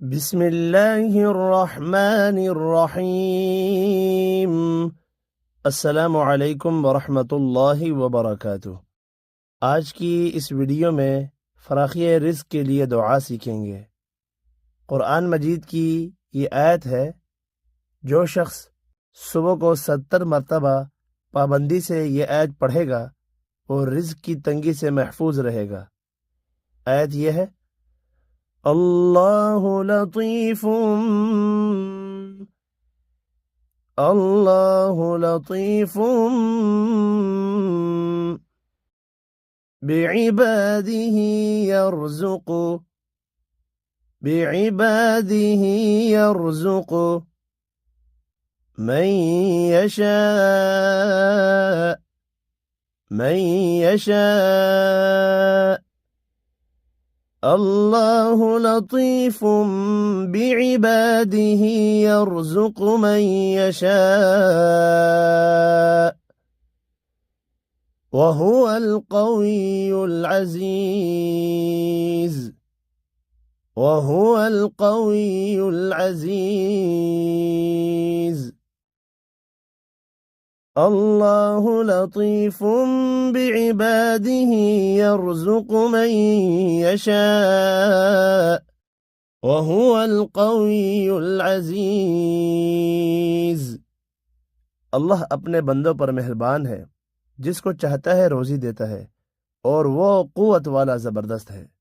बिस्मिल्लाहिर्रहमानिर्रहीम। अस्सलामु अलैकुम वरहमतुल्लाहि वबरकातुह। आज की इस वीडियो में फ़राख़िए रिज़्क़ के लिए दुआ सीखेंगे। क़ुरआन मजीद की ये आयत है, जो शख्स सुबह को 70 मरतबा पाबंदी से ये आयत पढ़ेगा वो रिज़्क़ की तंगी से महफूज रहेगा। आयत ये है, अल्लाहु लतीफ़ुम बिइबादिही यर्ज़ुक़ु मन यशाअ। अल्लाहु लतीफ़ुम बिइबादिही यर्ज़ुक़ु मन यशाअ वहुवल क़वियुल अज़ीज़। अल्लाहु लतीफ़ुम बिइबादिही यर्ज़ुक़ु मन यशाअ वहुवल क़वियुल अज़ीज़। अल्लाह अपने बंदों पर मेहरबान है, जिसको चाहता है रोज़ी देता है और वो क़ुव्वत वाला ज़बरदस्त है।